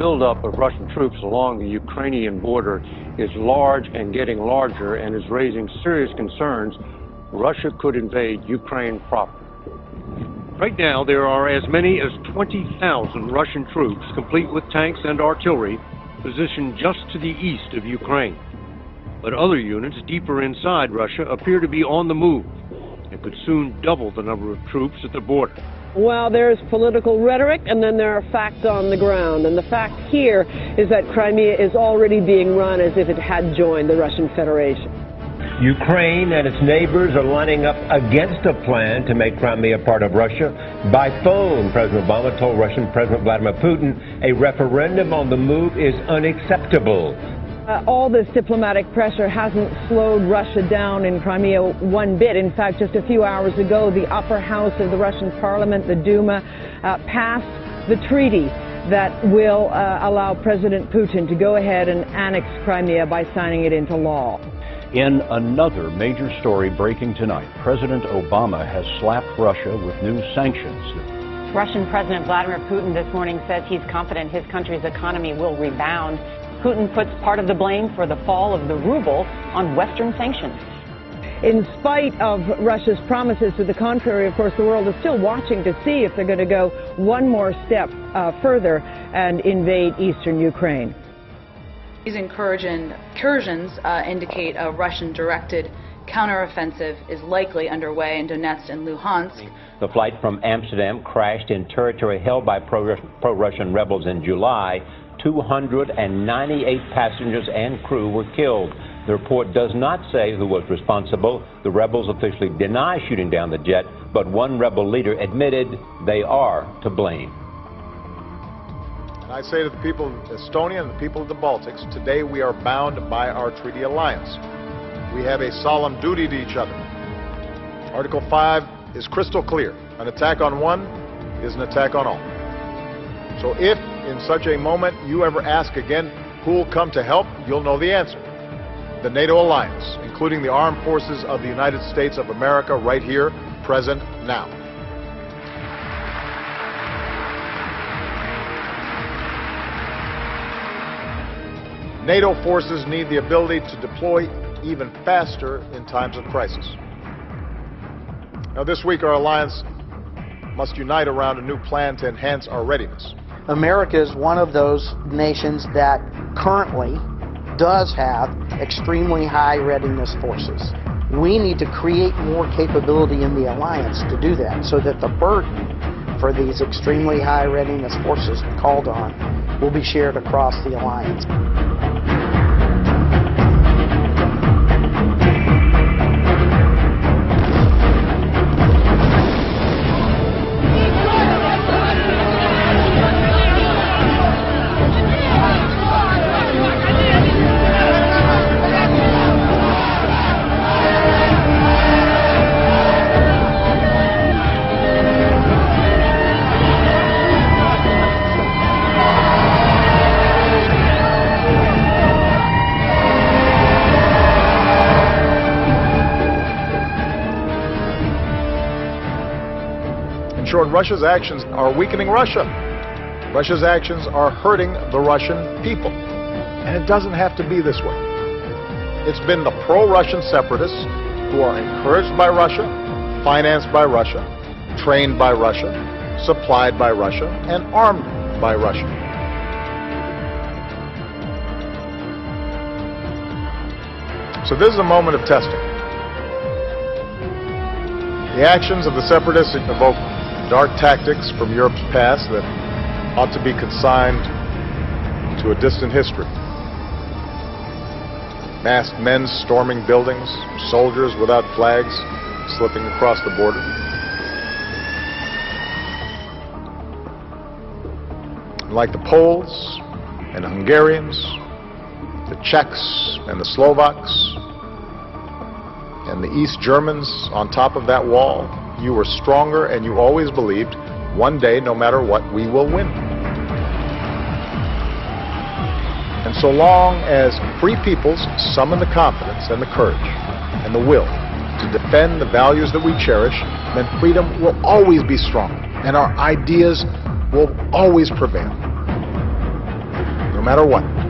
buildup of Russian troops along the Ukrainian border is large and getting larger and is raising serious concerns Russia could invade Ukraine proper. Right now, there are as many as 20,000 Russian troops, complete with tanks and artillery, positioned just to the east of Ukraine. But other units deeper inside Russia appear to be on the move and could soon double the number of troops at the border. Well, there's political rhetoric, and then there are facts on the ground. And the fact here is that Crimea is already being run as if it had joined the Russian Federation. Ukraine and its neighbors are lining up against a plan to make Crimea part of Russia. By phone, President Obama told Russian President Vladimir Putin a referendum on the move is unacceptable. All this diplomatic pressure hasn't slowed Russia down in Crimea one bit. In fact, just a few hours ago, the upper house of the Russian parliament, the Duma, passed the treaty that will allow President Putin to go ahead and annex Crimea by signing it into law. In another major story breaking tonight, President Obama has slapped Russia with new sanctions. Russian President Vladimir Putin this morning says he's confident his country's economy will rebound. Putin puts part of the blame for the fall of the ruble on Western sanctions. In spite of Russia's promises to the contrary, of course, the world is still watching to see if they're going to go one more step further and invade eastern Ukraine. These incursions indicate a Russian-directed counteroffensive is likely underway in Donetsk and Luhansk. The flight from Amsterdam crashed in territory held by pro-Russian rebels in July. 298 passengers and crew were killed. The report does not say who was responsible. The rebels officially deny shooting down the jet, but one rebel leader admitted they are to blame. I say to the people of Estonia and the people of the Baltics, today we are bound by our treaty alliance. We have a solemn duty to each other. Article 5 is crystal clear. An attack on one is an attack on all. So if in such a moment you ever ask again who will come to help, you'll know the answer. The NATO alliance, including the armed forces of the United States of America right here, present now. NATO forces need the ability to deploy even faster in times of crisis. Now this week our alliance must unite around a new plan to enhance our readiness. America is one of those nations that currently does have extremely high readiness forces. We need to create more capability in the alliance to do that, so that the burden for these extremely high readiness forces called on will be shared across the alliance. In short, Russia's actions are weakening Russia. Russia's actions are hurting the Russian people. And it doesn't have to be this way. It's been the pro-Russian separatists who are encouraged by Russia, financed by Russia, trained by Russia, supplied by Russia, and armed by Russia. So this is a moment of testing. The actions of the separatists evoke dark tactics from Europe's past that ought to be consigned to a distant history. Masked men storming buildings, soldiers without flags slipping across the border. Like the Poles and the Hungarians, the Czechs and the Slovaks, and the East Germans on top of that wall, you were stronger and you always believed, one day, no matter what, we will win. And so long as free peoples summon the confidence and the courage and the will to defend the values that we cherish, then freedom will always be strong and our ideas will always prevail. no matter what.